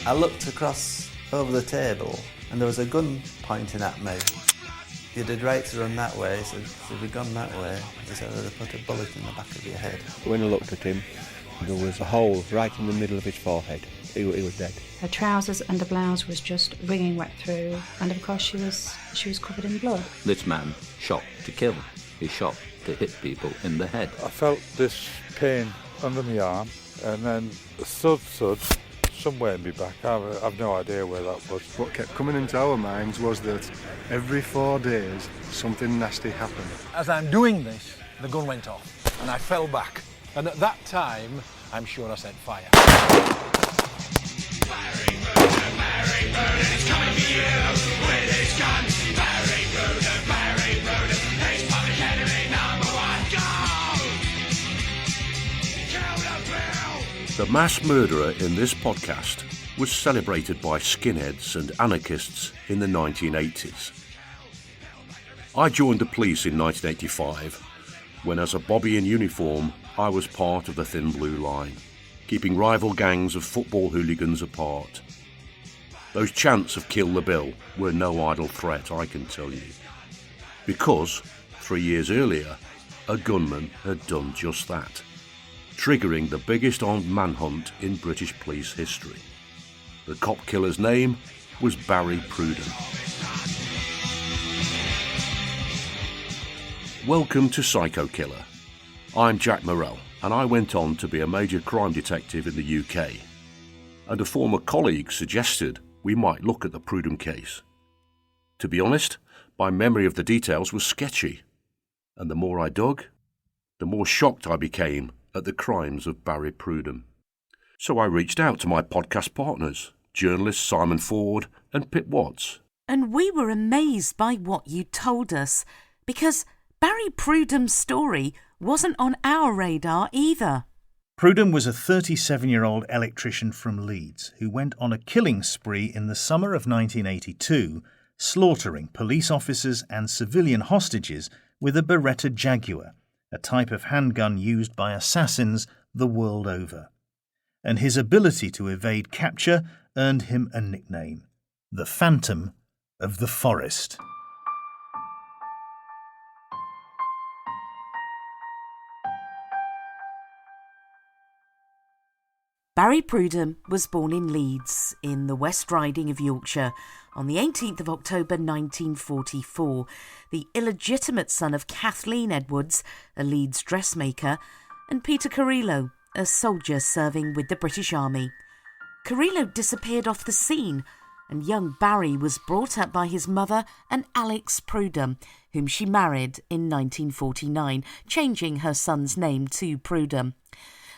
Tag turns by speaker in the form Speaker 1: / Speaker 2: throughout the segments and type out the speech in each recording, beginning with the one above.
Speaker 1: I looked across over the table and there was a gun pointing at me. You did right to run that way, so if you'd gone that way, he said I'd have put a bullet in the back of your head.
Speaker 2: When I looked at him, there was a hole right in the middle of his forehead. He was dead.
Speaker 3: Her trousers and the blouse was just wringing wet through, and of course she was covered in blood.
Speaker 4: This man shot to kill. He shot to hit people in the head.
Speaker 5: I felt this pain under my arm, and then a thud somewhere in my back. I've no idea where that was.
Speaker 6: What kept coming into our minds was that every 4 days something nasty happened.
Speaker 7: As I'm doing this, the gun went off and I fell back. And at that time, I'm sure I said fire.
Speaker 8: Barry-prudom, he's coming for you with his gun. Barry-prudom, he's public enemy #1. Go! Kill the bill!
Speaker 9: The mass murderer in this podcast was celebrated by skinheads and anarchists in the 1980s. I joined the police in 1985 when, as a bobby in uniform, I was part of the Thin Blue Line, keeping rival gangs of football hooligans apart. Those chants of kill the bill were no idle threat, I can tell you. Because, 3 years earlier, a gunman had done just that, triggering the biggest armed manhunt in British police history. The cop killer's name was Barry-Prudom. Welcome to Psycho Killer. I'm Jack Morrell, and I went on to be a major crime detective in the UK. And a former colleague suggested we might look at the Prudom case. To be honest, my memory of the details was sketchy, and the more I dug, the more shocked I became at the crimes of Barry-Prudom. So I reached out to my podcast partners, journalists Simon Ford and Pip Watts.
Speaker 10: And we were amazed by what you told us, because Barry-Prudom's story wasn't on our radar either.
Speaker 11: Prudom was a 37-year-old electrician from Leeds who went on a killing spree in the summer of 1982, slaughtering police officers and civilian hostages with a beretta-jaguar, a type of handgun used by assassins the world over. And his ability to evade capture earned him a nickname, the Phantom of the Forest.
Speaker 10: Barry-Prudom was born in Leeds, in the West Riding of Yorkshire, on the 18th of October 1944, the illegitimate son of Kathleen Edwards, a Leeds dressmaker, and Peter Carrillo, a soldier serving with the British Army. Carrillo disappeared off the scene, and young Barry was brought up by his mother and Alex Prudom, whom she married in 1949, changing her son's name to Prudom.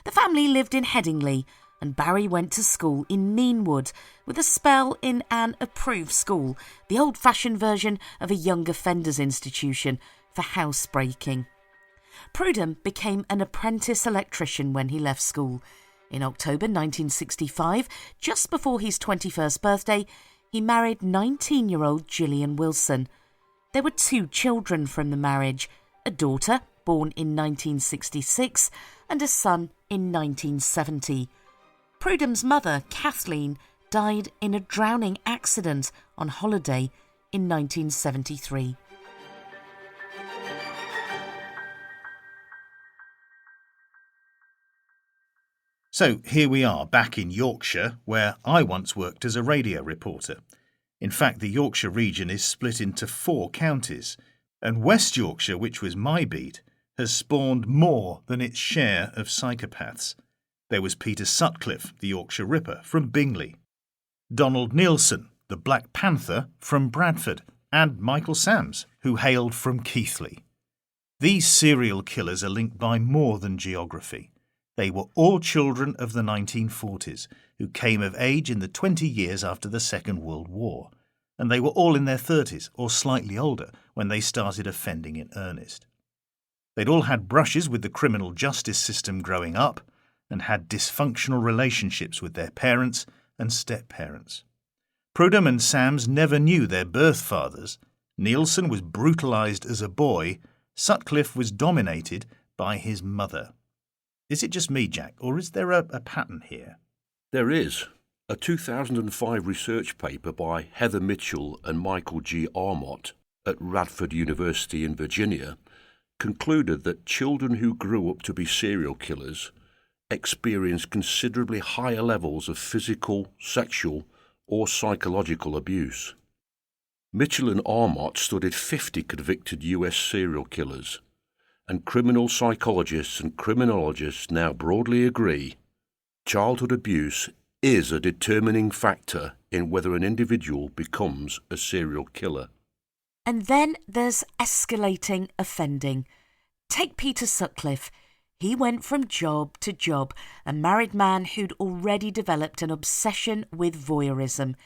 Speaker 10: The family lived in Headingley, and Barry went to school in Meanwood, with a spell in an approved school, the old-fashioned version of a young offenders institution for housebreaking. Prudom became an apprentice electrician when he left school. In October 1965, just before his 21st birthday, he married 19-year-old Gillian Wilson. There were 2 children from the marriage, a daughter, born in 1966, and a son in 1970. Prudom's mother, Kathleen, died in a drowning accident on holiday in 1973.
Speaker 11: So here we are back in Yorkshire, where I once worked as a radio reporter. In fact, the Yorkshire region is split into 4 counties, and West Yorkshire, which was my beat, has spawned more than its share of psychopaths. There was Peter Sutcliffe, the Yorkshire Ripper, from Bingley, Donald Neilson, the Black Panther, from Bradford, and Michael Sams, who hailed from Keighley. These serial killers are linked by more than geography. They were all children of the 1940s, who came of age in the 20 years after the Second World War, and they were all in their 30s or slightly older when they started offending in earnest. They'd all had brushes with the criminal justice system growing up and had dysfunctional relationships with their parents and step-parents. Prudom and Sams never knew their birth fathers. Neilson was brutalised as a boy. Sutcliffe was dominated by his mother. Is it just me, Jack, or is there a pattern here?
Speaker 9: There is. A 2005 research paper by Heather Mitchell and Michael G. Armott at Radford University in Virginia concluded that children who grew up to be serial killers experienced considerably higher levels of physical, sexual, or psychological abuse. Mitchell and Armott studied 50 convicted US serial killers, and criminal psychologists and criminologists now broadly agree childhood abuse is a determining factor in whether an individual becomes a serial killer.
Speaker 10: And then there's escalating offending. Take Peter Sutcliffe. He went from job to job, a married man who'd already developed an obsession with voyeurism.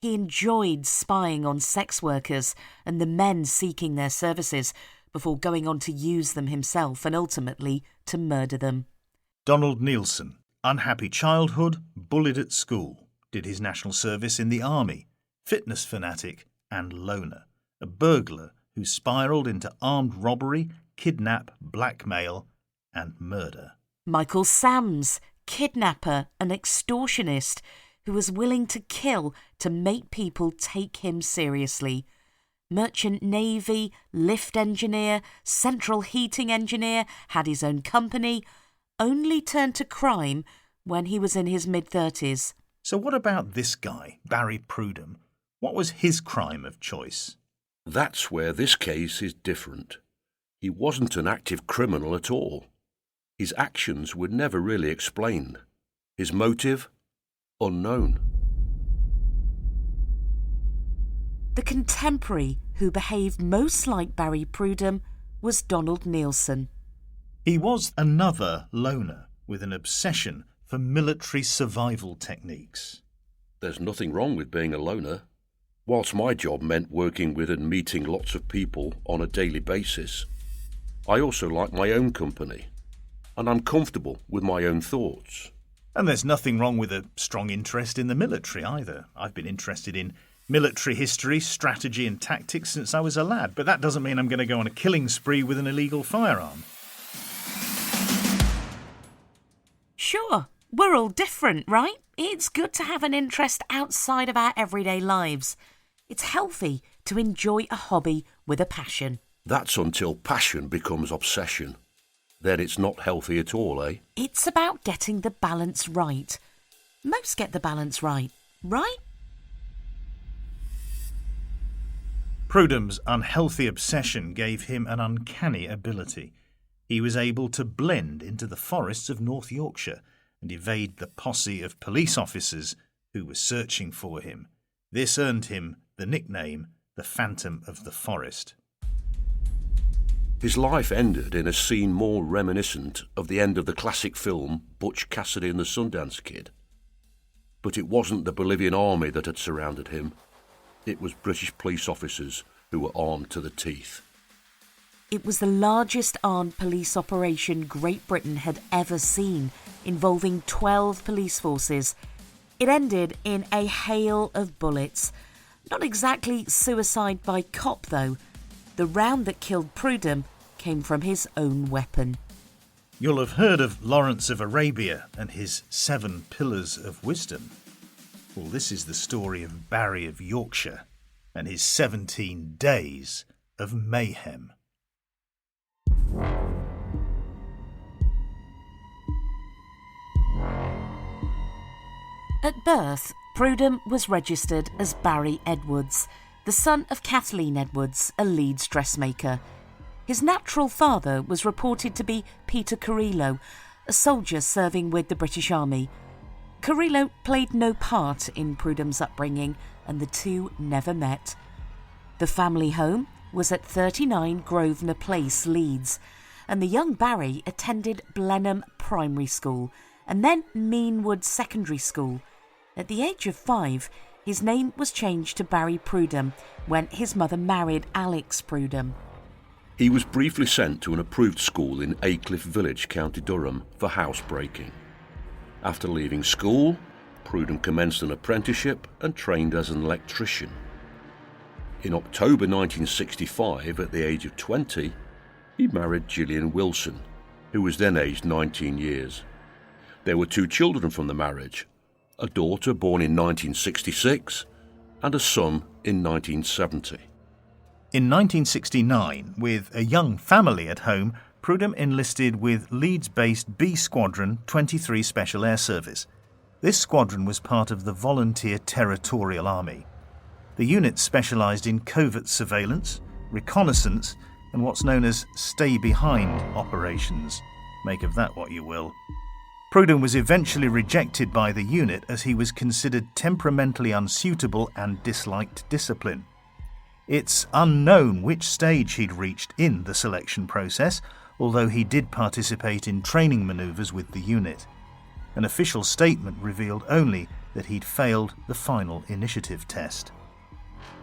Speaker 10: He enjoyed spying on sex workers and the men seeking their services before going on to use them himself and ultimately to murder them.
Speaker 11: Donald Nielsen, unhappy childhood, bullied at school, did his national service in the army, fitness fanatic and loner, a burglar who spiralled into armed robbery, kidnap, blackmail and murder.
Speaker 10: Michael Sams, kidnapper and extortionist who was willing to kill to make people take him seriously. Merchant Navy, lift engineer, central heating engineer, had his own company, only turned to crime when he was in his mid-30s.
Speaker 11: So what about this guy, Barry Prudom? What was his crime of choice?
Speaker 9: That's where this case is different. He wasn't an active criminal at all. His actions were never really explained. His motive? Unknown.
Speaker 10: The contemporary who behaved most like Barry Prudom was Donald Nielsen.
Speaker 11: He was another loner with an obsession for military survival techniques.
Speaker 9: There's nothing wrong with being a loner. Whilst my job meant working with and meeting lots of people on a daily basis, I also like my own company, and I'm comfortable with my own thoughts.
Speaker 11: And there's nothing wrong with a strong interest in the military either. I've been interested in military history, strategy and tactics since I was a lad, but that doesn't mean I'm going to go on a killing spree with an illegal firearm.
Speaker 10: Sure, we're all different, right? It's good to have an interest outside of our everyday lives. It's healthy to enjoy a hobby with a passion.
Speaker 9: That's until passion becomes obsession. Then it's not healthy at all, eh?
Speaker 10: It's about getting the balance right. Most get the balance right?
Speaker 11: Prudom's unhealthy obsession gave him an uncanny ability. He was able to blend into the forests of North Yorkshire and evade the posse of police officers who were searching for him. This earned him the nickname the Phantom of the Forest.
Speaker 9: His life ended in a scene more reminiscent of the end of the classic film Butch Cassidy and the Sundance Kid. But it wasn't the Bolivian army that had surrounded him. It was British police officers who were armed to the teeth.
Speaker 10: It was the largest armed police operation Great Britain had ever seen, involving 12 police forces. It ended in a hail of bullets. Not exactly suicide by cop, though. The round that killed Prudom came from his own weapon.
Speaker 11: You'll have heard of Lawrence of Arabia and his 7 pillars of wisdom. Well, this is the story of Barry of Yorkshire and his 17 days of mayhem.
Speaker 10: At birth, Prudom was registered as Barry Edwards, the son of Kathleen Edwards, a Leeds dressmaker. His natural father was reported to be Peter Carrillo, a soldier serving with the British Army. Carrillo played no part in Prudom's upbringing, and the two never met. The family home was at 39 Grosvenor Place, Leeds, and the young Barry attended Blenheim Primary School and then Meanwood Secondary School. At the age of 5, his name was changed to Barry Prudom when his mother married Alex Prudom.
Speaker 9: He was briefly sent to an approved school in Aycliffe Village, County Durham, for housebreaking. After leaving school, Prudom commenced an apprenticeship and trained as an electrician. In October 1965, at the age of 20, he married Gillian Wilson, who was then aged 19 years. There were 2 children from the marriage, a daughter born in 1966, and a son in 1970.
Speaker 11: In 1969, with a young family at home, Prudom enlisted with Leeds-based B Squadron 23 Special Air Service. This squadron was part of the Volunteer Territorial Army. The unit specialised in covert surveillance, reconnaissance, and what's known as stay-behind operations. Make of that what you will. Prudom was eventually rejected by the unit as he was considered temperamentally unsuitable and disliked discipline. It's unknown which stage he'd reached in the selection process, although he did participate in training manoeuvres with the unit. An official statement revealed only that he'd failed the final initiative test.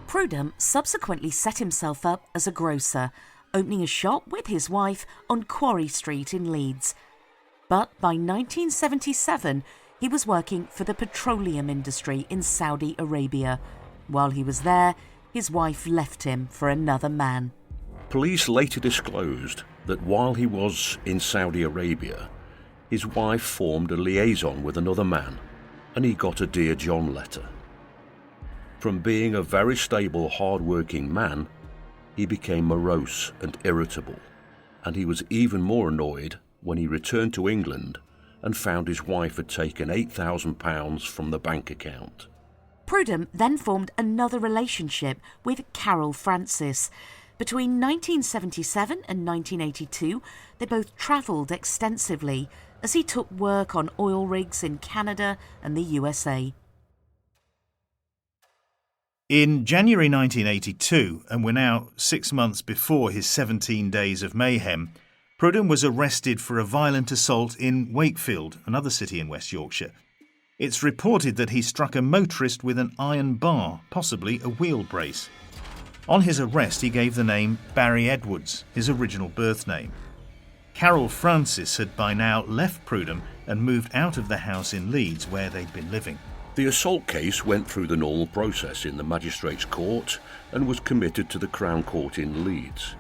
Speaker 10: Prudom subsequently set himself up as a grocer, opening a shop with his wife on Quarry Street in Leeds. But by 1977, he was working for the petroleum industry in Saudi Arabia. While he was there, his wife left him for another man.
Speaker 9: Police later disclosed that while he was in Saudi Arabia, his wife formed a liaison with another man, and he got a Dear John letter. From being a very stable, hard-working man, he became morose and irritable, and he was even more annoyed when he returned to England and found his wife had taken £8,000 from the bank account.
Speaker 10: Prudom then formed another relationship with Carol Francis. Between 1977 and 1982, they both travelled extensively as he took work on oil rigs in Canada and the USA.
Speaker 11: In January 1982, and we're now 6 months before his 17 days of mayhem, Prudom was arrested for a violent assault in Wakefield, another city in West Yorkshire. It's reported that he struck a motorist with an iron bar, possibly a wheel brace. On his arrest, he gave the name Barry Edwards, his original birth name. Carol Francis had by now left Prudom and moved out of the house in Leeds where they'd been living.
Speaker 9: The assault case went through the normal process in the Magistrates' Court and was committed to the Crown Court in Leeds.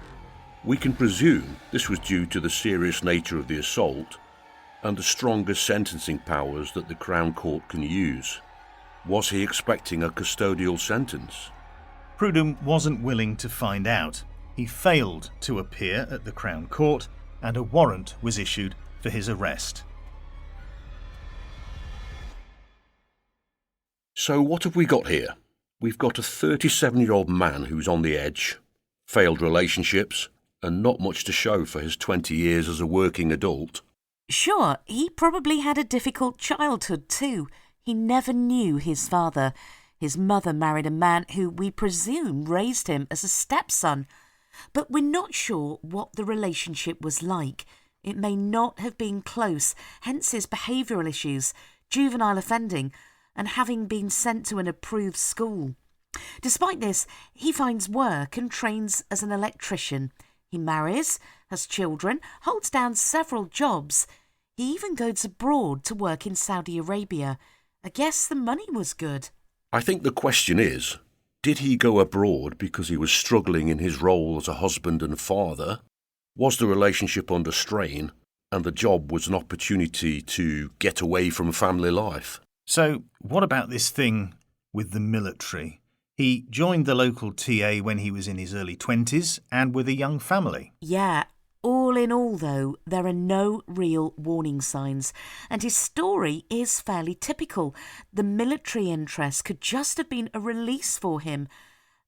Speaker 9: We can presume this was due to the serious nature of the assault and the stronger sentencing powers that the Crown Court can use. Was he expecting a custodial sentence?
Speaker 11: Prudom wasn't willing to find out. He failed to appear at the Crown Court and a warrant was issued for his arrest.
Speaker 9: So what have we got here? We've got a 37-year-old man who's on the edge, failed relationships, and not much to show for his 20 years as a working adult.
Speaker 10: Sure, he probably had a difficult childhood too. He never knew his father. His mother married a man who we presume raised him as a stepson. But we're not sure what the relationship was like. It may not have been close, hence his behavioural issues, juvenile offending, and having been sent to an approved school. Despite this, he finds work and trains as an electrician. He marries, has children, holds down several jobs. He even goes abroad to work in Saudi Arabia. I guess the money was good.
Speaker 9: I think the question is, did he go abroad because he was struggling in his role as a husband and father? Was the relationship under strain and the job was an opportunity to get away from family life?
Speaker 11: So, what about this thing with the military? He joined the local TA when he was in his early 20s and with a young family.
Speaker 10: Yeah, all in all though, there are no real warning signs. And his story is fairly typical. The military interest could just have been a release for him.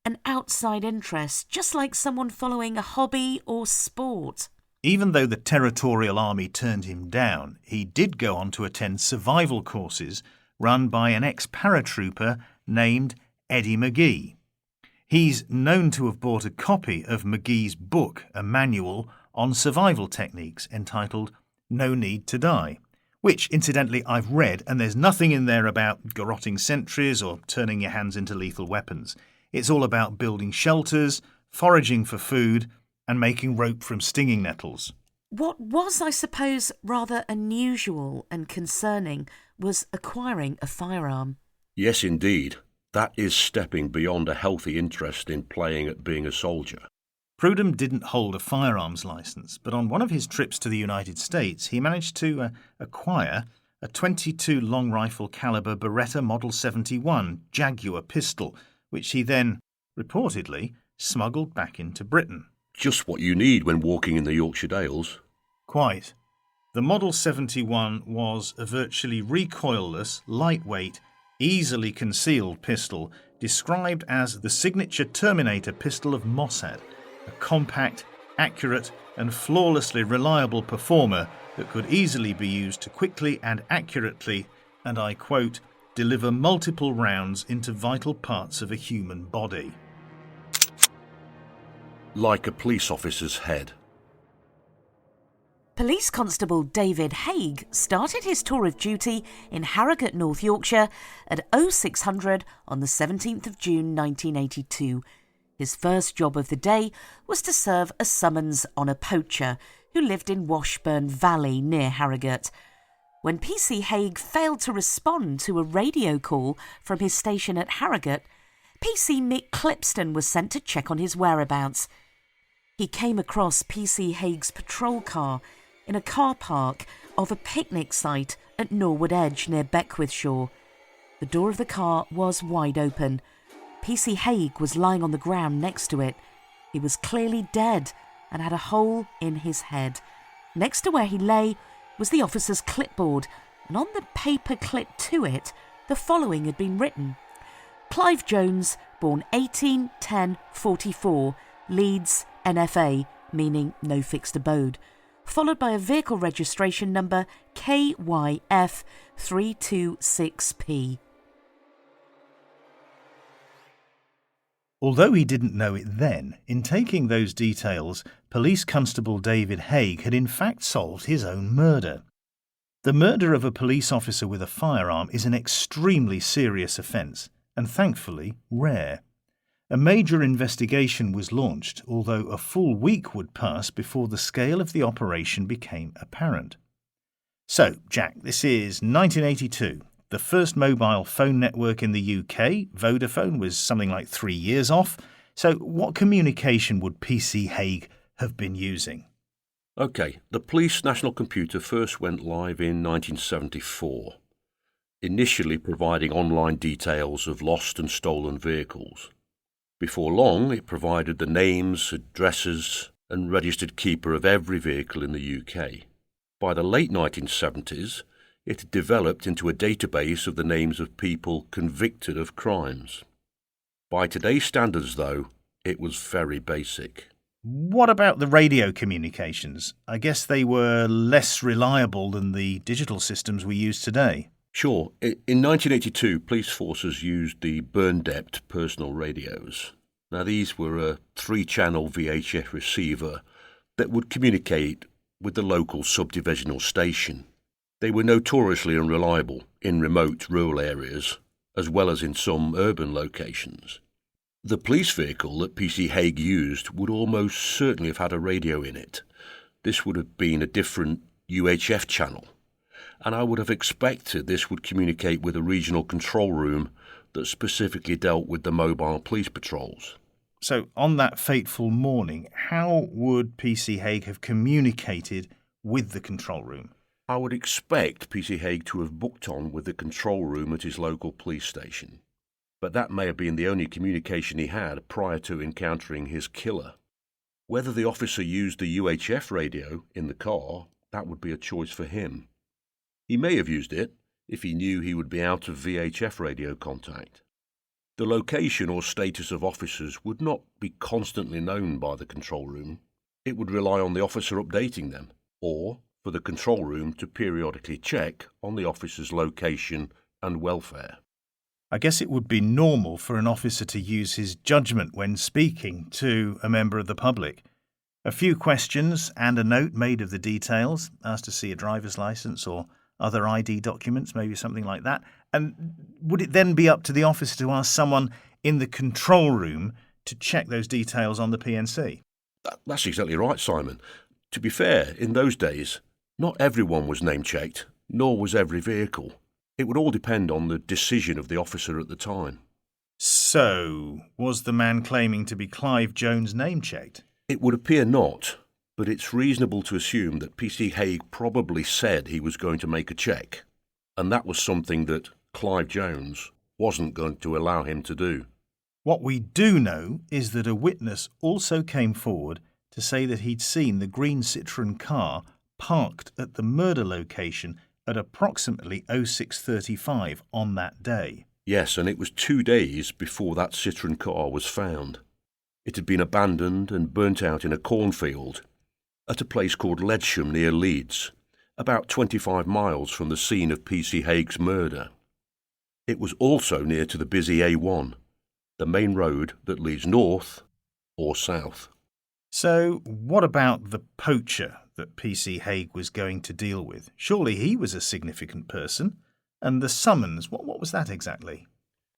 Speaker 10: An outside interest, just like someone following a hobby or sport.
Speaker 11: Even though the Territorial Army turned him down, he did go on to attend survival courses run by an ex-paratrooper named Eddie-mcgee. He's known to have bought a copy of McGee's book, a manual on survival techniques entitled No Need to Die, which, incidentally, I've read, and there's nothing in there about garroting sentries or turning your hands into lethal weapons. It's all about building shelters, foraging for food, and making rope from stinging nettles.
Speaker 10: What was, I suppose, rather unusual and concerning was acquiring a firearm.
Speaker 9: Yes, indeed. That is stepping beyond a healthy interest in playing at being a soldier.
Speaker 11: Prudom didn't hold a firearms licence, but on one of his trips to the United States, he managed to acquire a .22 long rifle caliber Beretta Model 71 Jaguar pistol, which he then, reportedly, smuggled back into Britain.
Speaker 9: Just what you need when walking in the Yorkshire Dales.
Speaker 11: Quite. The Model 71 was a virtually recoilless, lightweight, easily concealed pistol described as the signature Terminator pistol of Mossad, a compact, accurate and flawlessly reliable performer that could easily be used to quickly and accurately, and I quote, deliver multiple rounds into vital parts of a human body.
Speaker 9: Like a police officer's head.
Speaker 10: Police Constable David Haigh started his tour of duty in Harrogate, North Yorkshire at 0600 on the 17th of June 1982. His first job of the day was to serve a summons on a poacher who lived in Washburn Valley near Harrogate. When PC Haigh failed to respond to a radio call from his station at Harrogate, PC Mick Clipston was sent to check on his whereabouts. He came across PC Haigh's patrol car in a car park of a picnic site at Norwood Edge near Beckwithshire. The door of the car was wide open. PC Haigh was lying on the ground next to it. He was clearly dead and had a hole in his head. Next to where he lay was the officer's clipboard, and on the paper clipped to it, the following had been written. Clive Jones, born 18-10-44, Leeds, NFA, meaning no fixed abode, followed by a vehicle registration number KYF326P.
Speaker 11: Although he didn't know it then, in taking those details, Police Constable David Haigh had in fact solved his own murder. The murder of a police officer with a firearm is an extremely serious offence, and thankfully rare. A major investigation was launched, although a full week would pass before the scale of the operation became apparent. So, Jack, this is 1982. The first mobile phone network in the UK, Vodafone, was something like 3 years off. So what communication would PC Haigh have been using?
Speaker 9: OK, the police national computer first went live in 1974, initially providing online details of lost and stolen vehicles. Before long, it provided the names, addresses and registered keeper of every vehicle in the UK. By the late 1970s, it had developed into a database of the names of people convicted of crimes. By today's standards, though, it was very basic.
Speaker 11: What about the radio communications? I guess they were less reliable than the digital systems we use today.
Speaker 9: Sure. In 1982, police forces used the Burndept personal radios. Now, these were a 3-channel VHF receiver that would communicate with the local subdivisional station. They were notoriously unreliable in remote rural areas, as well as in some urban locations. The police vehicle that PC Haigh used would almost certainly have had a radio in it. This would have been a different UHF channel, and I would have expected this would communicate with a regional control room that specifically dealt with the mobile police patrols.
Speaker 11: So, on that fateful morning, how would PC Haigh have communicated with the control room?
Speaker 9: I would expect PC Haigh to have booked on with the control room at his local police station, but that may have been the only communication he had prior to encountering his killer. Whether the officer used the UHF radio in the car, that would be a choice for him. He may have used it if he knew he would be out of VHF radio contact. The location or status of officers would not be constantly known by the control room. It would rely on the officer updating them, or for the control room to periodically check on the officer's location and welfare.
Speaker 11: I guess it would be normal for an officer to use his judgment when speaking to a member of the public. A few questions and a note made of the details, asked to see a driver's licence or other ID documents, maybe something like that. And would it then be up to the officer to ask someone in the control room to check those details on the PNC?
Speaker 9: That's exactly right, Simon. To be fair, in those days, not everyone was name-checked, nor was every vehicle. It would all depend on the decision of the officer at the time.
Speaker 11: So, was the man claiming to be Clive Jones name-checked?
Speaker 9: It would appear not, but it's reasonable to assume that PC Haigh probably said he was going to make a check. And that was something that Clive Jones wasn't going to allow him to do.
Speaker 11: What we do know is that a witness also came forward to say that he'd seen the green Citroen car parked at the murder location at approximately 06:35 on that day.
Speaker 9: Yes, and it was 2 days before that Citroen car was found. It had been abandoned and burnt out in a cornfield at a place called Ledsham near Leeds, about 25 miles from the scene of P.C. Haig's murder. It was also near to the busy A1, the main road that leads north or south.
Speaker 11: So what about the poacher that P.C. Haig was going to deal with? Surely he was a significant person. And the summons, what was that exactly?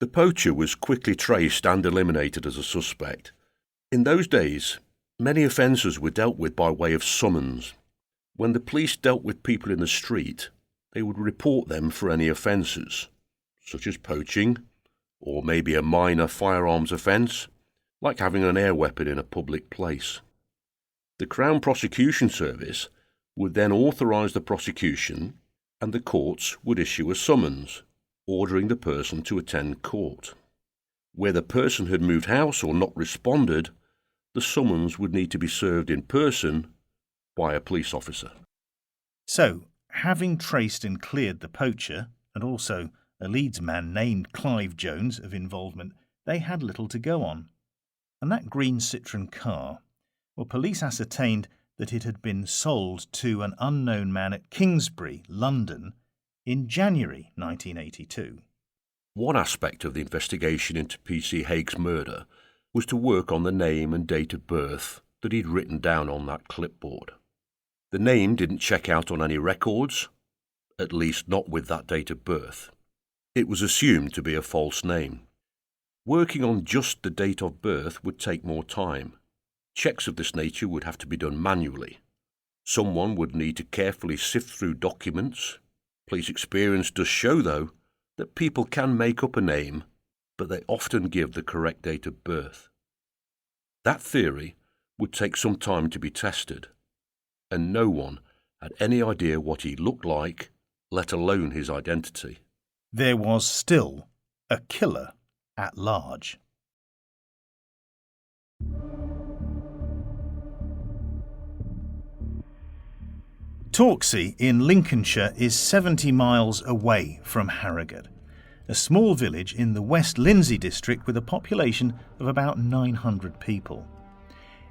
Speaker 9: The poacher was quickly traced and eliminated as a suspect. In those days, many offences were dealt with by way of summons. When the police dealt with people in the street, they would report them for any offences, such as poaching, or maybe a minor firearms offence, like having an air weapon in a public place. The Crown Prosecution Service would then authorise the prosecution, and the courts would issue a summons, ordering the person to attend court. Where the person had moved house or not responded, the summons would need to be served in person by a police officer.
Speaker 11: So, having traced and cleared the poacher, and also a Leeds man named Clive Jones of involvement, they had little to go on. And that green Citroen car, well, police ascertained that it had been sold to an unknown man at Kingsbury, London, in January 1982.
Speaker 9: One aspect of the investigation into P.C. Haig's murder was to work on the name and date of birth that he'd written down on that clipboard. The name didn't check out on any records, at least not with that date of birth. It was assumed to be a false name. Working on just the date of birth would take more time. Checks of this nature would have to be done manually. Someone would need to carefully sift through documents. Police experience does show, though, that people can make up a name, but they often give the correct date of birth. That theory would take some time to be tested, and no one had any idea what he looked like, let alone his identity.
Speaker 11: There was still a killer at large. Torksey in Lincolnshire is 70 miles away from Harrogate, a small village in the West Lindsey district with a population of about 900 people.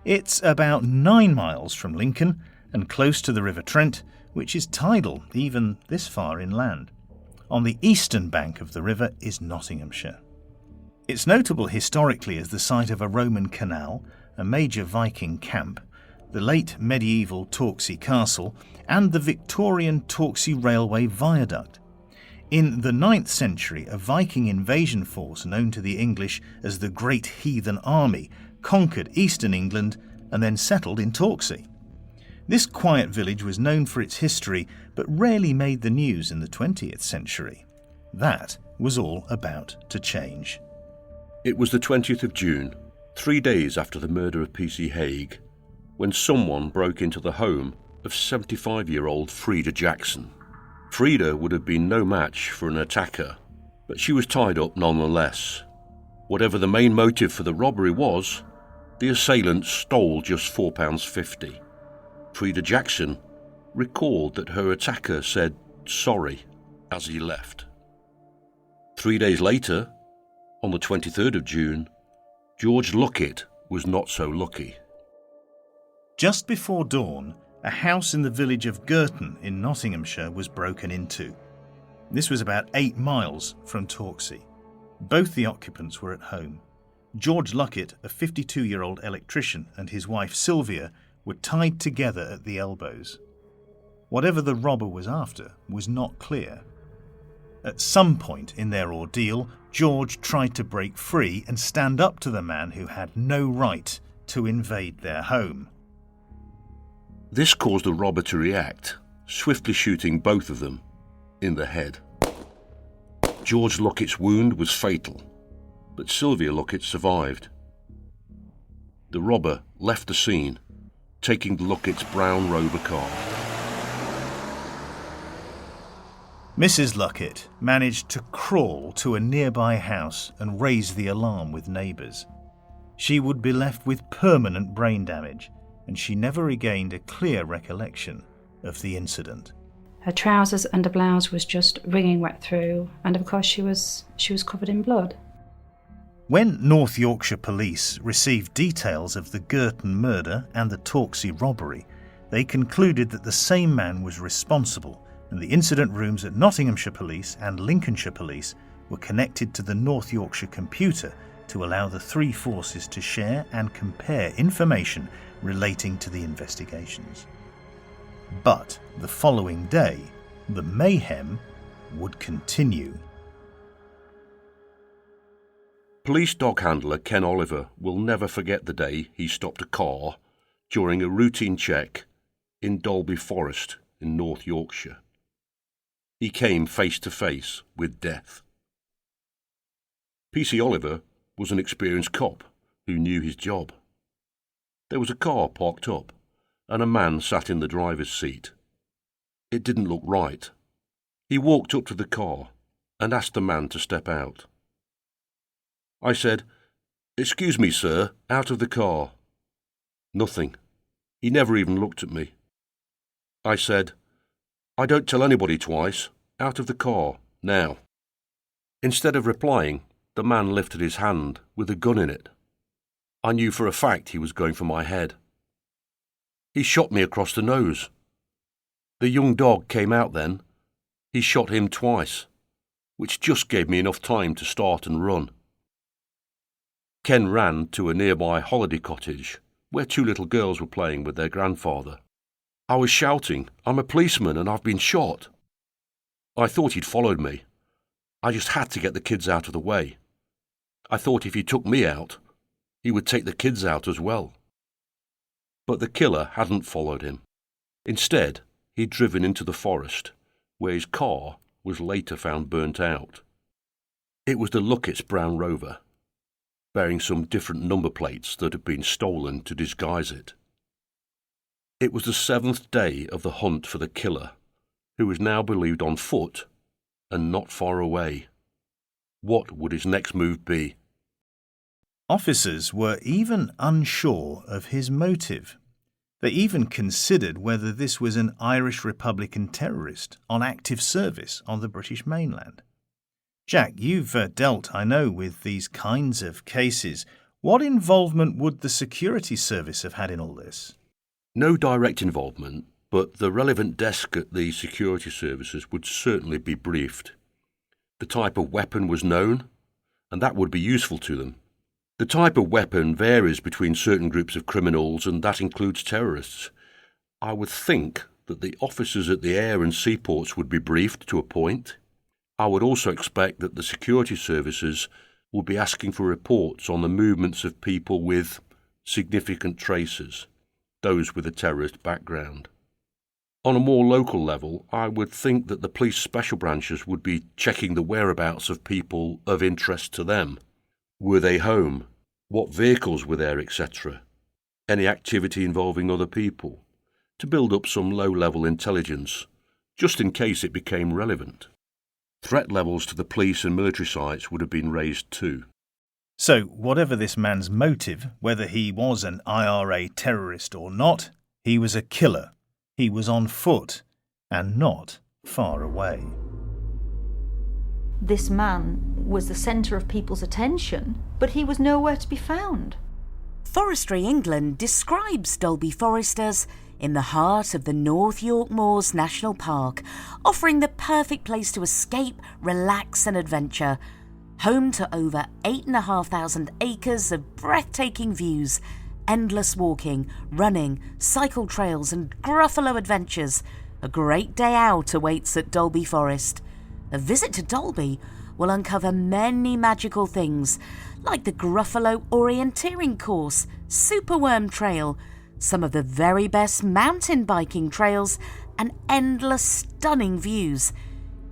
Speaker 11: It's about 9 miles from Lincoln and close to the River Trent, which is tidal even this far inland. On the eastern bank of the river is Nottinghamshire. It's notable historically as the site of a Roman canal, a major Viking camp, the late medieval Torksey Castle, and the Victorian Torksey Railway Viaduct. In the 9th century, a Viking invasion force known to the English as the Great Heathen Army conquered eastern England and then settled in Torksey. This quiet village was known for its history, but rarely made the news in the 20th century. That was all about to change.
Speaker 9: It was the 20th of June, 3 days after the murder of P.C. Haig, when someone broke into the home of 75-year-old Freda-Jackson. Freda would have been no match for an attacker, but she was tied up nonetheless. Whatever the main motive for the robbery was, the assailant stole just £4.50. Freda-Jackson recalled that her attacker said sorry as he left. 3 days later, on the 23rd of June, George-Luckett was not so lucky.
Speaker 11: Just before dawn, a house in the village of Girton in Nottinghamshire was broken into. This was about 8 miles from Torksey. Both the occupants were at home. George-Luckett, a 52-year-old electrician, and his wife Sylvia were tied together at the elbows. Whatever the robber was after was not clear. At some point in their ordeal, George tried to break free and stand up to the man who had no right to invade their home.
Speaker 9: This caused the robber to react, swiftly shooting both of them in the head. George-Luckett's wound was fatal, but Sylvia Luckett survived. The robber left the scene, taking Luckett's brown Rover car.
Speaker 11: Mrs. Luckett managed to crawl to a nearby house and raise the alarm with neighbours. She would be left with permanent brain damage, and she never regained a clear recollection of the incident.
Speaker 3: Her trousers and her blouse was just wringing wet through, and of course she was covered in blood.
Speaker 11: When North Yorkshire Police received details of the Girton murder and the Torksey robbery, they concluded that the same man was responsible, and the incident rooms at Nottinghamshire Police and Lincolnshire Police were connected to the North Yorkshire computer to allow the three forces to share and compare information relating to the investigations. But the following day, the mayhem would continue.
Speaker 9: Police dog handler Ken Oliver will never forget the day he stopped a car during a routine check in Dalby-forest in North Yorkshire. He came face to face with death. PC Oliver was an experienced cop who knew his job. There was a car parked up and a man sat in the driver's seat. It didn't look right. He walked up to the car and asked the man to step out. I said, "Excuse me, sir, out of the car." Nothing. He never even looked at me. I said, "I don't tell anybody twice. Out of the car, now." Instead of replying, the man lifted his hand with a gun in it. I knew for a fact he was going for my head. He shot me across the nose. The young dog came out then. He shot him twice, which just gave me enough time to start and run. Ken ran to a nearby holiday cottage where two little girls were playing with their grandfather. I was shouting, "I'm a policeman and I've been shot." I thought he'd followed me. I just had to get the kids out of the way. I thought if he took me out, he would take the kids out as well. But the killer hadn't followed him. Instead, he'd driven into the forest, where his car was later found burnt out. It was the Luckett's Brown Rover, bearing some different number plates that had been stolen to disguise it. It was the 7th day of the hunt for the killer, who was now believed on foot and not far away. What would his next move be?
Speaker 11: Officers were even unsure of his motive. They even considered whether this was an Irish Republican terrorist on active service on the British mainland. Jack, you've dealt, I know, with these kinds of cases. What involvement would the security service have had in all this?
Speaker 9: No direct involvement, but the relevant desk at the security services would certainly be briefed. The type of weapon was known, and that would be useful to them. The type of weapon varies between certain groups of criminals, and that includes terrorists. I would think that the officers at the air and seaports would be briefed to a point. I would also expect that the security services would be asking for reports on the movements of people with significant traces, those with a terrorist background. On a more local level, I would think that the police special branches would be checking the whereabouts of people of interest to them. Were they home? What vehicles were there, etc.? Any activity involving other people? To build up some low-level intelligence, just in case it became relevant. Threat levels to the police and military sites would have been raised too.
Speaker 11: So, whatever this man's motive, whether he was an IRA terrorist or not, he was a killer. He was on foot, and not far away.
Speaker 12: This man was the centre of people's attention, but he was nowhere to be found.
Speaker 10: Forestry England describes Dalby Forest as in the heart of the North York Moors National Park, offering the perfect place to escape, relax and adventure. Home to over 8,500 acres of breathtaking views, endless walking, running, cycle trails and Gruffalo adventures. A great day out awaits at Dalby Forest. A visit to Dalby will uncover many magical things, like the Gruffalo Orienteering Course, Superworm Trail, some of the very best mountain biking trails, and endless stunning views.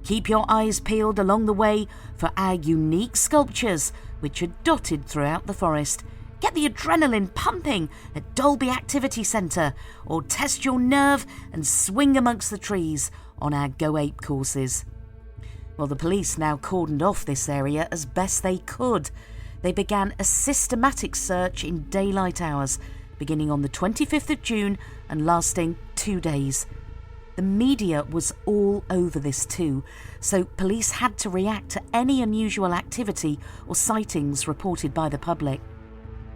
Speaker 10: Keep your eyes peeled along the way for our unique sculptures, which are dotted throughout the forest. Get the adrenaline pumping at Dalby Activity Centre, or test your nerve and swing amongst the trees on our Go Ape courses. Well, the police now cordoned off this area as best they could. They began a systematic search in daylight hours, beginning on the 25th of June and lasting 2 days. The media was all over this too, so police had to react to any unusual activity or sightings reported by the public.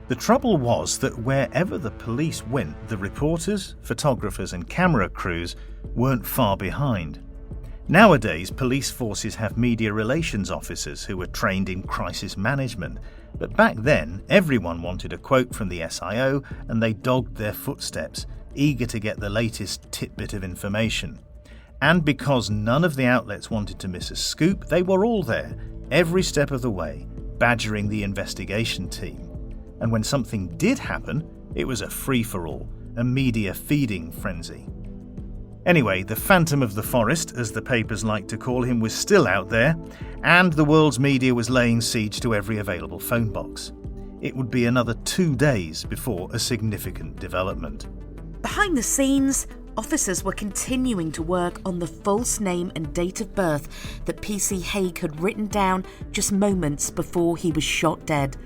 Speaker 11: The trouble was that wherever the police went, the reporters, photographers and camera crews weren't far behind. Nowadays, police forces have media relations officers who are trained in crisis management, but back then everyone wanted a quote from the SIO and they dogged their footsteps, eager to get the latest tidbit of information. And because none of the outlets wanted to miss a scoop, they were all there, every step of the way, badgering the investigation team. And when something did happen, it was a free-for-all, a media feeding frenzy. Anyway, the Phantom of the Forest, as the papers like to call him, was still out there, and the world's media was laying siege to every available phone box. It would be another 2 days before a significant development.
Speaker 10: Behind the scenes, officers were continuing to work on the false name and date of birth that P.C. Haigh had written down just moments before he was shot dead.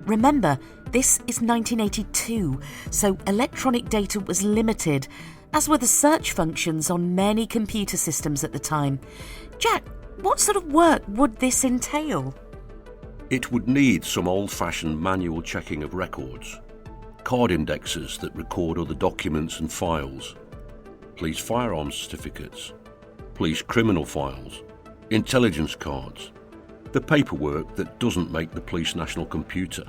Speaker 10: Remember, this is 1982, so electronic data was limited, as were the search functions on many computer systems at the time. Jack, what sort of work would this entail?
Speaker 9: It would need some old-fashioned manual checking of records, card indexes that record other documents and files, police firearms certificates, police criminal files, intelligence cards, the paperwork that doesn't make the police national computer.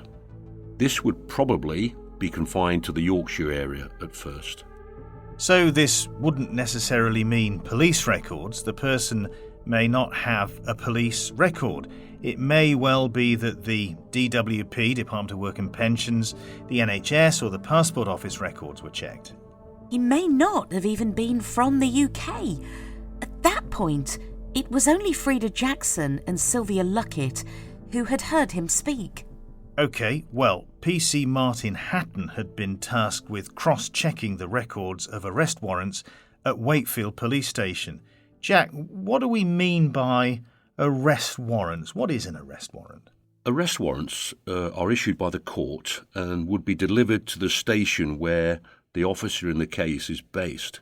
Speaker 9: This would probably be confined to the Yorkshire area at first.
Speaker 11: So this wouldn't necessarily mean police records. The person may not have a police record. It may well be that the DWP, Department of Work and Pensions, the NHS or the Passport Office records were checked.
Speaker 10: He may not have even been from the UK. At that point, it was only Freda-Jackson and Sylvia-Luckett who had heard him speak.
Speaker 11: OK, well, PC Martin Hatton had been tasked with cross-checking the records of arrest warrants at Wakefield Police Station. Jack, what do we mean by arrest warrants? What is an arrest warrant?
Speaker 9: Arrest warrants are issued by the court and would be delivered to the station where the officer in the case is based.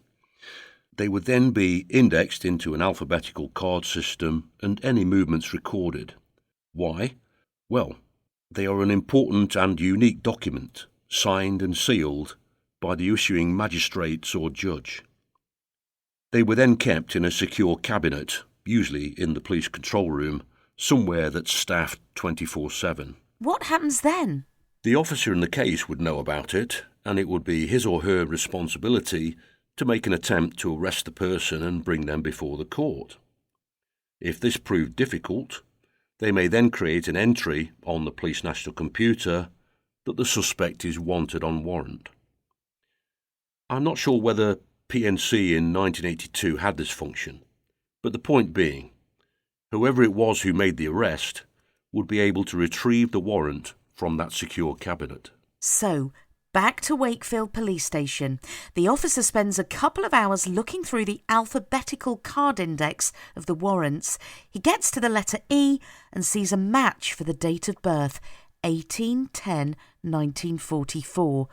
Speaker 9: They would then be indexed into an alphabetical card system and any movements recorded. Why? Well, they are an important and unique document, signed and sealed by the issuing magistrates or judge. They were then kept in a secure cabinet, usually in the police control room, somewhere that's staffed 24/7.
Speaker 10: What happens then?
Speaker 9: The officer in the case would know about it, and it would be his or her responsibility to make an attempt to arrest the person and bring them before the court. If this proved difficult, they may then create an entry on the police national computer that the suspect is wanted on warrant. I'm not sure whether PNC in 1982 had this function, but the point being, whoever it was who made the arrest would be able to retrieve the warrant from that secure cabinet.
Speaker 10: So, back to Wakefield Police Station. The officer spends a couple of hours looking through the alphabetical card index of the warrants. He gets to the letter E and sees a match for the date of birth, 18/10/1944.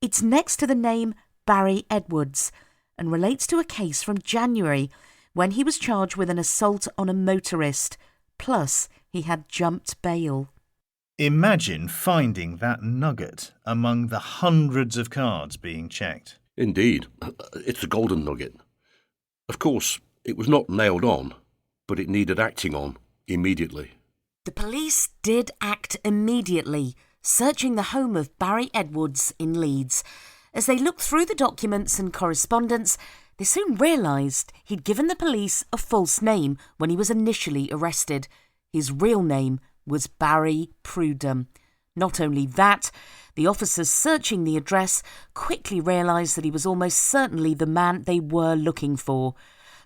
Speaker 10: It's next to the name Barry Edwards and relates to a case from January when he was charged with an assault on a motorist, plus he had jumped bail.
Speaker 11: Imagine finding that nugget among the hundreds of cards being checked.
Speaker 9: Indeed, it's a golden nugget. Of course, it was not nailed on, but it needed acting on immediately.
Speaker 10: The police did act immediately, searching the home of Barry Edwards in Leeds. As they looked through the documents and correspondence, they soon realised he'd given the police a false name when he was initially arrested. His real name was Barry-Prudom. Not only that, the officers searching the address quickly realised that he was almost certainly the man they were looking for.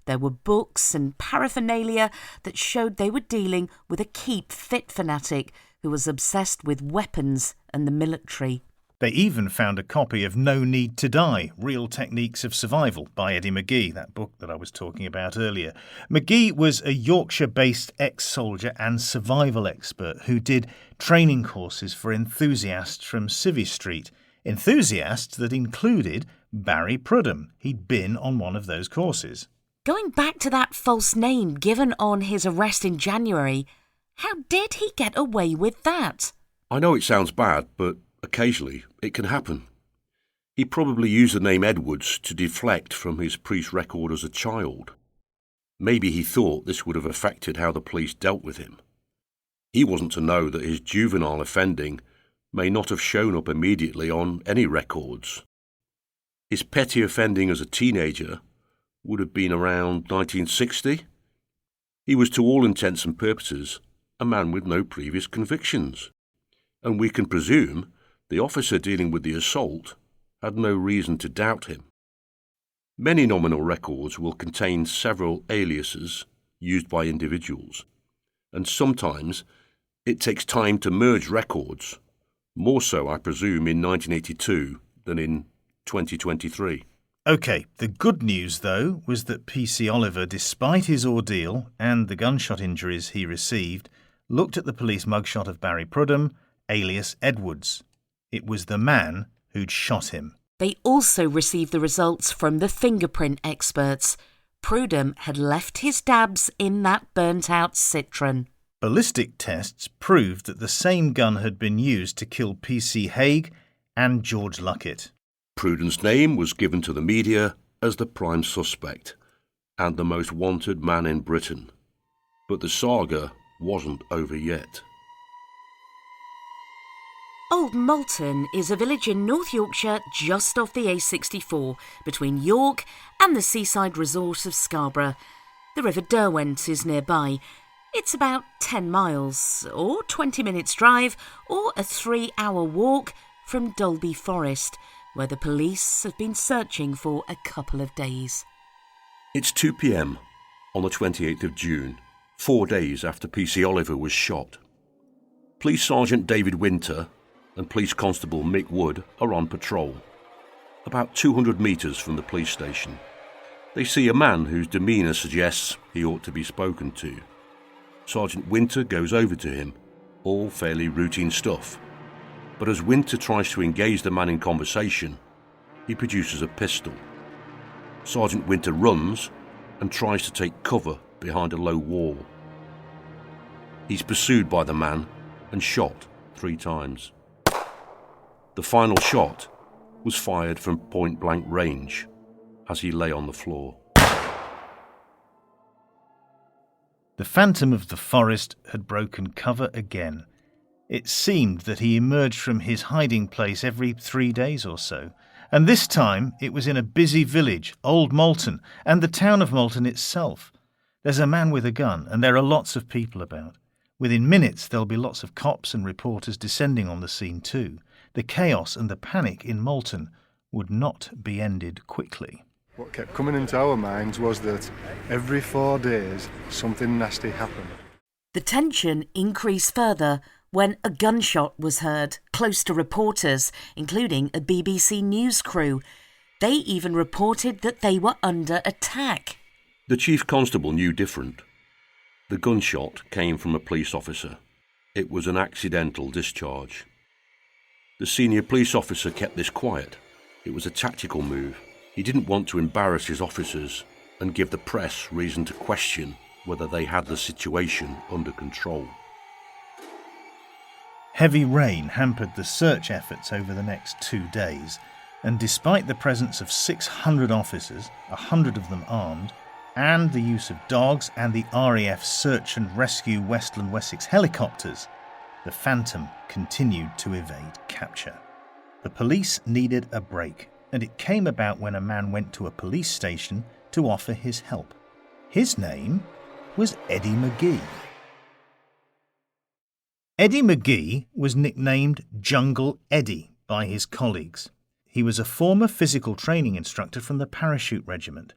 Speaker 10: There were books and paraphernalia that showed they were dealing with a keep-fit fanatic who was obsessed with weapons and the military.
Speaker 11: They even found a copy of No Need to Die, Real Techniques of Survival by Eddie-mcgee, that book that I was talking about earlier. McGee was a Yorkshire-based ex-soldier and survival expert who did training courses for enthusiasts from Civvy Street. Enthusiasts that included Barry Prudom. He'd been on one of those courses.
Speaker 10: Going back to that false name given on his arrest in January, how did he get away with that?
Speaker 9: I know it sounds bad, but occasionally it can happen. He probably used the name Edwards to deflect from his police record as a child. Maybe he thought this would have affected how the police dealt with him. He wasn't to know that his juvenile offending may not have shown up immediately on any records. His petty offending as a teenager would have been around 1960. He was to all intents and purposes a man with no previous convictions, and we can presume the officer dealing with the assault had no reason to doubt him. Many nominal records will contain several aliases used by individuals, and sometimes it takes time to merge records, more so, I presume, in 1982 than in 2023.
Speaker 11: OK, the good news, though, was that PC Oliver, despite his ordeal and the gunshot injuries he received, looked at the police mugshot of Barry Prudom, alias Edwards. It was the man who'd shot him.
Speaker 10: They also received the results from the fingerprint experts. Prudom had left his dabs in that burnt-out Citroen.
Speaker 11: Ballistic tests proved that the same gun had been used to kill P.C. and George-Luckett.
Speaker 9: Prudom's name was given to the media as the prime suspect and the most wanted man in Britain. But the saga wasn't over yet.
Speaker 10: Old Malton is a village in North Yorkshire just off the A64 between York and the seaside resort of Scarborough. The River Derwent is nearby. It's about 10 miles, or 20 minutes drive, or a 3-hour walk from Dalby-forest, where the police have been searching for a couple of days.
Speaker 9: It's 2 p.m. on the 28th of June, 4 days after PC Oliver was shot. Police Sergeant David Winter and Police Constable Mick Wood are on patrol, about 200 metres from the police station. They see a man whose demeanour suggests he ought to be spoken to. Sergeant Winter goes over to him, all fairly routine stuff. But as Winter tries to engage the man in conversation, he produces a pistol. Sergeant Winter runs and tries to take cover behind a low wall. He's pursued by the man and shot 3 times. The final shot was fired from point-blank range as he lay on the floor.
Speaker 11: The Phantom of the Forest had broken cover again. It seemed that he emerged from his hiding place every 3 days or so, and this time it was in a busy village, Old Malton, and the town of Malton itself. There's a man with a gun, and there are lots of people about. Within minutes there'll be lots of cops and reporters descending on the scene too. The chaos and the panic in Malton would not be ended quickly.
Speaker 6: What kept coming into our minds was that every 4 days something nasty happened.
Speaker 10: The tension increased further when a gunshot was heard close to reporters, including a BBC News crew. They even reported that they were under attack.
Speaker 9: The Chief Constable knew different. The gunshot came from a police officer. It was an accidental discharge. The senior police officer kept this quiet. It was a tactical move. He didn't want to embarrass his officers and give the press reason to question whether they had the situation under control.
Speaker 11: Heavy rain hampered the search efforts over the next 2 days, and despite the presence of 600 officers, 100 of them armed, and the use of dogs and the RAF Search and Rescue Westland Wessex helicopters, the Phantom continued to evade capture. The police needed a break, and it came about when a man went to a police station to offer his help. His name was Eddie-mcgee. Eddie-mcgee was nicknamed Jungle Eddie by his colleagues. He was a former physical training instructor from the Parachute Regiment.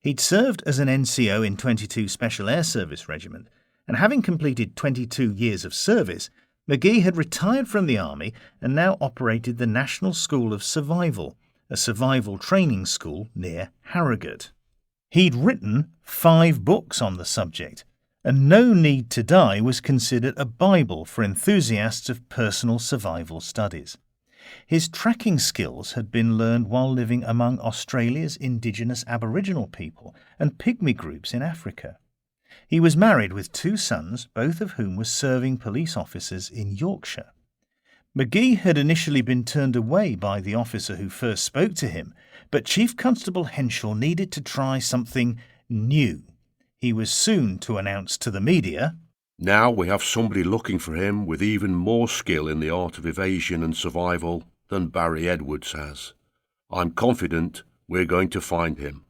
Speaker 11: He'd served as an NCO in 22 Special Air Service Regiment, and having completed 22 years of service, McGee had retired from the army and now operated the National School of Survival, a survival training school near Harrogate. He'd written 5 books on the subject, and No Need to Die was considered a Bible for enthusiasts of personal survival studies. His tracking skills had been learned while living among Australia's indigenous Aboriginal people and pygmy groups in Africa. He was married with 2 sons, both of whom were serving police officers in Yorkshire. McGee had initially been turned away by the officer who first spoke to him, but Chief Constable Henshaw needed to try something new. He was soon to announce to the media,
Speaker 9: "Now we have somebody looking for him with even more skill in the art of evasion and survival than Barry Edwards has. I'm confident we're going to find him."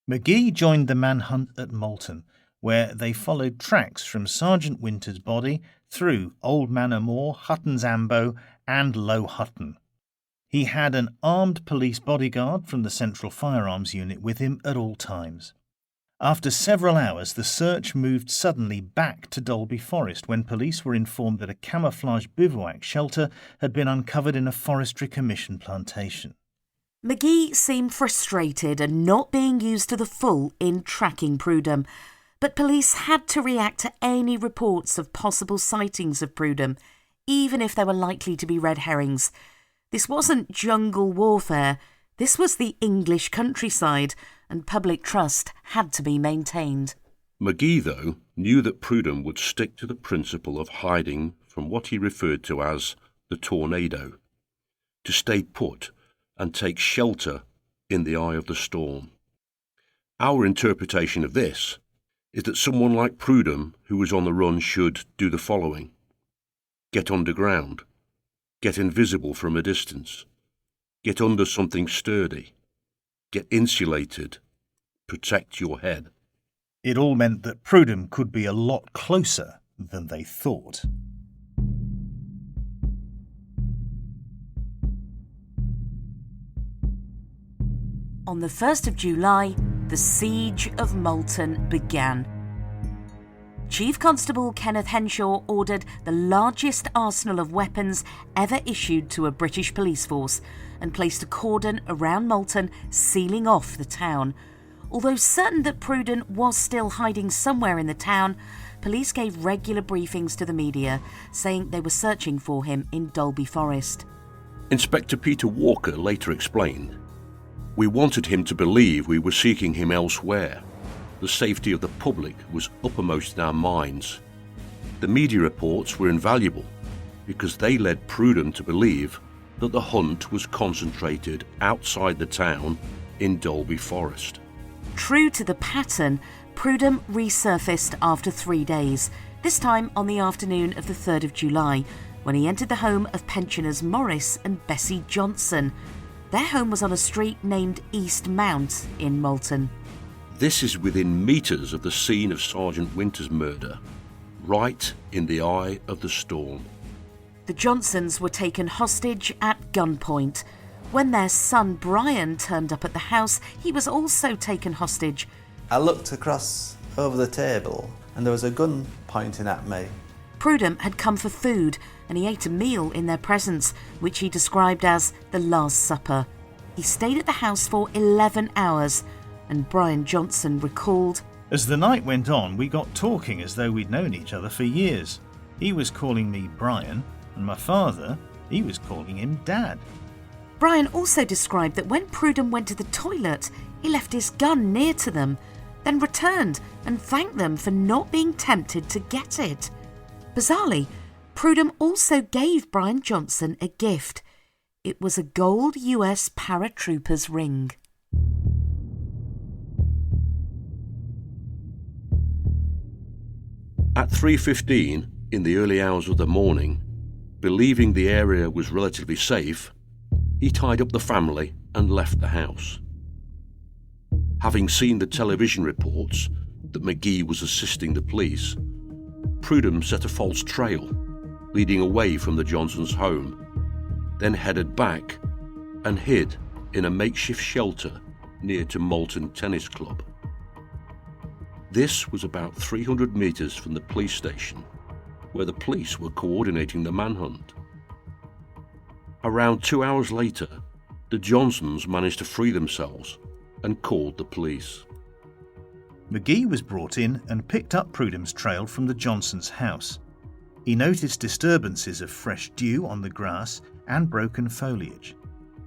Speaker 11: McGee joined the Manhunt at Malton, where they followed tracks from Sergeant Winter's body through Old Manor Moor, Hutton's Ambo and Low Hutton. He had an armed police bodyguard from the Central Firearms Unit with him at all times. After several hours, the search moved suddenly back to Dalby-forest when police were informed that a camouflage bivouac shelter had been uncovered in a Forestry Commission plantation.
Speaker 10: McGee seemed frustrated and not being used to the full in tracking Prudom, but police had to react to any reports of possible sightings of Prudom, even if they were likely to be red herrings. This wasn't jungle warfare, this was the English countryside, and public trust had to be maintained.
Speaker 9: McGee, though, knew that Prudom would stick to the principle of hiding from what he referred to as the tornado, to stay put and take shelter in the eye of the storm. Our interpretation of this is that someone like Prudom, who was on the run, should do the following: get underground, get invisible from a distance, get under something sturdy, get insulated, protect your head.
Speaker 11: It all meant that Prudom could be a lot closer than they thought.
Speaker 10: On the 1st of July, the siege of Malton began. Chief Constable Kenneth Henshaw ordered the largest arsenal of weapons ever issued to a British police force and placed a cordon around Malton, sealing off the town. Although certain that Prudom was still hiding somewhere in the town, police gave regular briefings to the media, saying they were searching for him in Dalby-forest.
Speaker 9: Inspector Peter Walker later explained, "We wanted him to believe we were seeking him elsewhere. The safety of the public was uppermost in our minds. The media reports were invaluable because they led Prudom to believe that the hunt was concentrated outside the town in Dalby-forest."
Speaker 10: True to the pattern, Prudom resurfaced after 3 days, this time on the afternoon of the 3rd of July, when he entered the home of pensioners Morris and Bessie Johnson. Their home was on a street named East Mount in Malton.
Speaker 9: This is within metres of the scene of Sergeant Winter's murder, right in the eye of the storm.
Speaker 10: The Johnsons were taken hostage at gunpoint. When their son Brian turned up at the house, he was also taken hostage.
Speaker 1: I looked across over the table and there was a gun pointing at me.
Speaker 10: Prudom had come for food and he ate a meal in their presence, which he described as the Last Supper. He stayed at the house for 11 hours, and Brian Johnson recalled,
Speaker 11: "As the night went on, we got talking as though we'd known each other for years. He was calling me Brian, and my father, he was calling him Dad."
Speaker 10: Brian also described that when Prudom went to the toilet, he left his gun near to them, then returned and thanked them for not being tempted to get it. Bizarrely, Prudom also gave Brian Johnson a gift. It was a gold US paratroopers ring.
Speaker 9: At 3:15 in the early hours of the morning, believing the area was relatively safe, he tied up the family and left the house. Having seen the television reports that McGee was assisting the police, Prudom set a false trail, leading away from the Johnsons' home, then headed back and hid in a makeshift shelter near to Malton Tennis Club. This was about 300 metres from the police station, where the police were coordinating the manhunt. Around 2 hours later, the Johnsons managed to free themselves and called the police.
Speaker 11: McGee was brought in and picked up Prudhom's trail from the Johnsons' house. He noticed disturbances of fresh dew on the grass and broken foliage.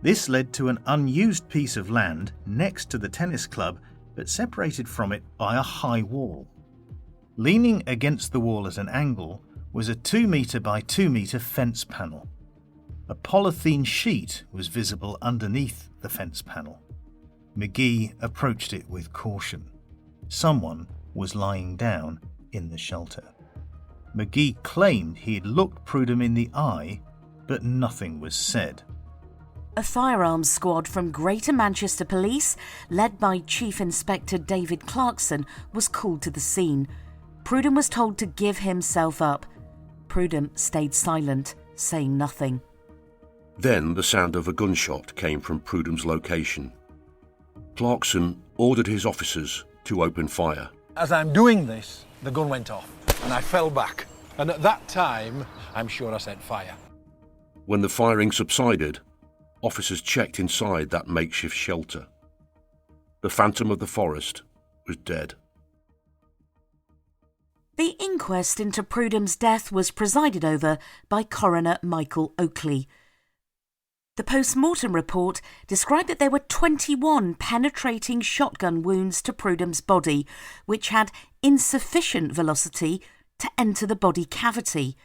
Speaker 11: This led to an unused piece of land next to the tennis club, but separated from it by a high wall. Leaning against the wall at an angle was a 2 metre by 2 metre fence panel. A polythene sheet was visible underneath the fence panel. McGee approached it with caution. Someone was lying down in the shelter. McGee claimed he had looked Prudhom in the eye, but nothing was said.
Speaker 10: A firearms squad from Greater Manchester Police, led by Chief Inspector David Clarkson, was called to the scene. Prudhom was told to give himself up. Prudhom stayed silent, saying nothing.
Speaker 9: Then the sound of a gunshot came from Prudhom's location. Clarkson ordered his officers to open fire.
Speaker 7: As I'm doing this, the gun went off and I fell back. And at that time, I'm sure I set fire.
Speaker 9: When the firing subsided, officers checked inside that makeshift shelter. The Phantom of the Forest was dead.
Speaker 10: The inquest into Prudhom's death was presided over by Coroner Michael Oakley. The post-mortem report described that there were 21 penetrating shotgun wounds to Prudhom's body, which had insufficient velocity to enter the body cavity.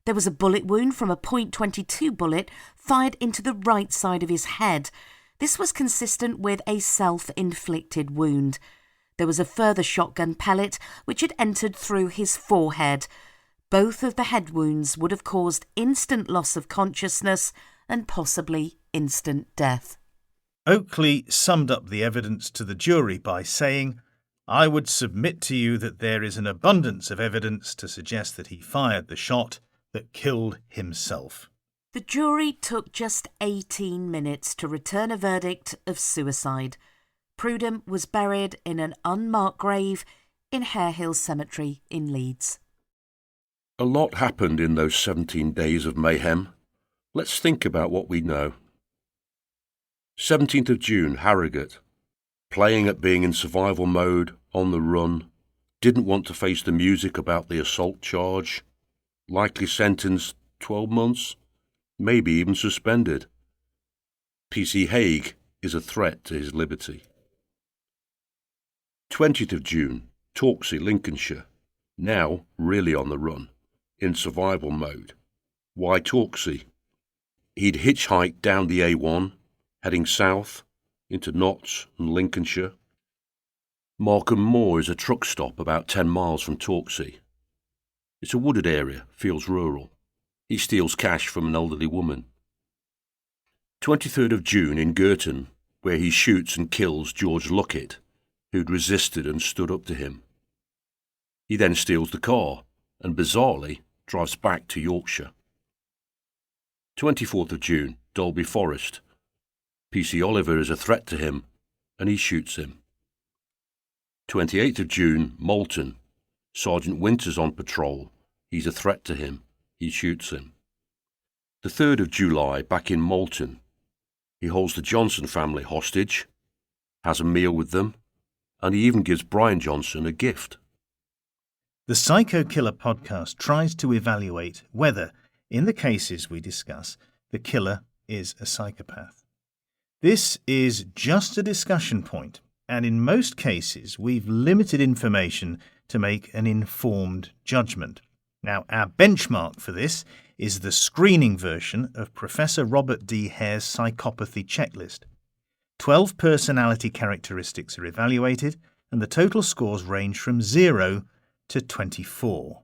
Speaker 10: There was a bullet wound from a .22 bullet fired into the right side of his head. This was consistent with a self-inflicted wound. There was a further shotgun pellet which had entered through his forehead. Both of the head wounds would have caused instant loss of consciousness and possibly instant death.
Speaker 11: Oakley summed up the evidence to the jury by saying, "I would submit to you that there is an abundance of evidence to suggest that he fired the shot that killed himself."
Speaker 10: The jury took just 18 minutes to return a verdict of suicide. Prudhom was buried in an unmarked grave in Harehill Cemetery in Leeds.
Speaker 9: A lot happened in those 17 days of mayhem. Let's think about what we know. 17th of June, Harrogate. Playing at being in survival mode, on the run, didn't want to face the music about the assault charge. Likely sentence 12 months, maybe even suspended. P.C. is a threat to his liberty. 20th of June, Torksey-Lincolnshire. Now really on the run, in survival mode. Why Torksey? He'd hitchhiked down the A1, heading south into Notts and Lincolnshire. Markham Moor is a truck stop about 10 miles from Torksey. It's a wooded area, feels rural. He steals cash from an elderly woman. 23rd of June in Girton, where he shoots and kills George-Luckett, who'd resisted and stood up to him. He then steals the car and, bizarrely, drives back to Yorkshire. 24th of June, Dalby-forest. P.C. Oliver is a threat to him, and he shoots him. 28th of June, Malton. Sergeant Winters on patrol. He's a threat to him. He shoots him. The 3rd of July, back in Malton. He holds the Johnson family hostage, has a meal with them, and he even gives Brian Johnson a gift.
Speaker 11: The Psycho Killer podcast tries to evaluate whether, in the cases we discuss, the killer is a psychopath. This is just a discussion point, and in most cases we've limited information to make an informed judgment. Now, our benchmark for this is the screening version of Professor Robert D. Hare's psychopathy checklist. 12 personality characteristics are evaluated, and the total scores range from 0 to 24.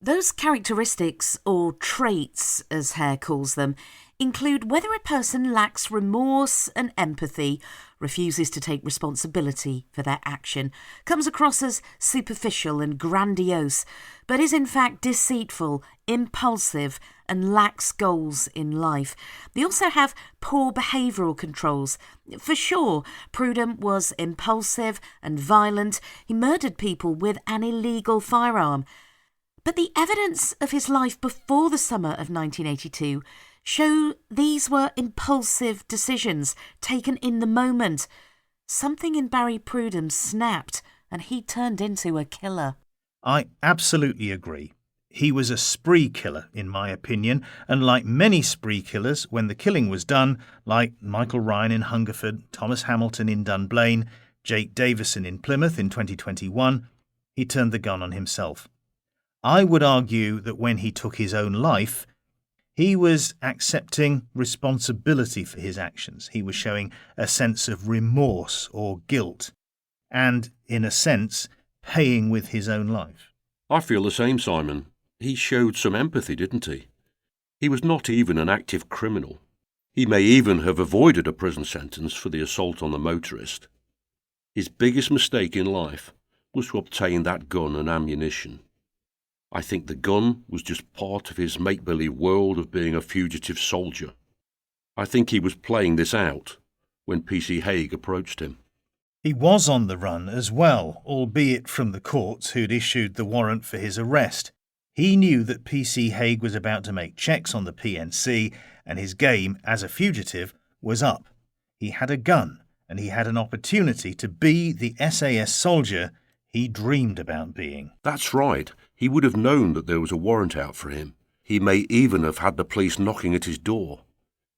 Speaker 10: Those characteristics, or traits as Hare calls them, include whether a person lacks remorse and empathy, refuses to take responsibility for their action, comes across as superficial and grandiose, but is in fact deceitful, impulsive and lacks goals in life. They also have poor behavioural controls. For sure, Prudhom was impulsive and violent. He murdered people with an illegal firearm. But the evidence of his life before the summer of 1982 show these were impulsive decisions taken in the moment. Something in Barry Prudom snapped and he turned into a killer.
Speaker 11: I absolutely agree. He was a spree killer, in my opinion, and like many spree killers, when the killing was done, like Michael Ryan in Hungerford, Thomas Hamilton in Dunblane, Jake Davison in Plymouth in 2021, he turned the gun on himself. I would argue that when he took his own life, he was accepting responsibility for his actions. He was showing a sense of remorse or guilt, and, in a sense, paying with his own life.
Speaker 9: I feel the same, Simon. He showed some empathy, didn't he? He was not even an active criminal. He may even have avoided a prison sentence for the assault on the motorist. His biggest mistake in life was to obtain that gun and ammunition. I think the gun was just part of his make-believe world of being a fugitive soldier. I think he was playing this out when P.C. Haigh approached him.
Speaker 11: He was on the run as well, albeit from the courts who'd issued the warrant for his arrest. He knew that P.C. Haigh was about to make checks on the PNC, and his game as a fugitive was up. He had a gun, and he had an opportunity to be the SAS soldier he dreamed about being.
Speaker 9: That's right. He would have known that there was a warrant out for him. He may even have had the police knocking at his door.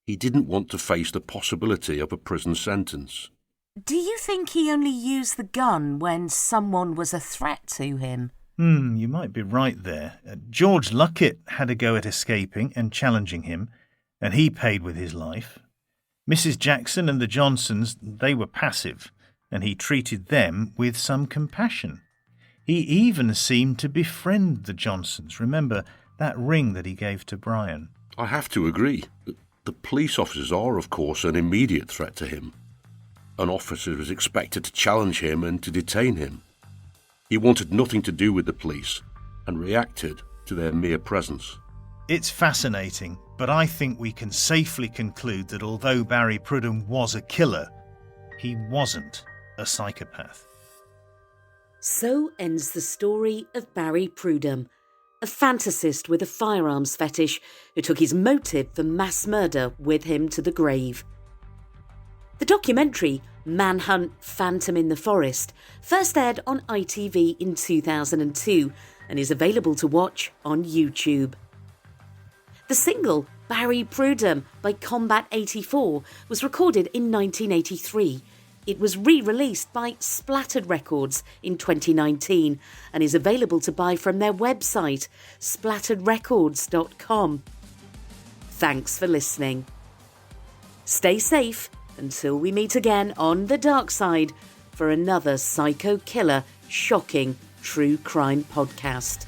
Speaker 9: He didn't want to face the possibility of a prison sentence.
Speaker 10: Do you think he only used the gun when someone was a threat to him?
Speaker 11: You might be right there. George-Luckett had a go at escaping and challenging him, and he paid with his life. Mrs. Jackson and the Johnsons, they were passive, and he treated them with some compassion. He even seemed to befriend the Johnsons. Remember that ring that he gave to Brian?
Speaker 9: I have to agree. The police officers are, of course, an immediate threat to him. An officer was expected to challenge him and to detain him. He wanted nothing to do with the police and reacted to their mere presence.
Speaker 11: It's fascinating, but I think we can safely conclude that although Barry Prudom was a killer, he wasn't a psychopath.
Speaker 10: So ends the story of Barry Prudom, a fantasist with a firearms fetish who took his motive for mass murder with him to the grave. The documentary Manhunt, Phantom in the Forest first aired on ITV in 2002 and is available to watch on YouTube. The single Barry Prudom by Combat 84 was recorded in 1983. It was re-released by Splattered Records in 2019 and is available to buy from their website, splatteredrecords.com. Thanks for listening. Stay safe until we meet again on the dark side for another psycho killer, shocking true crime podcast.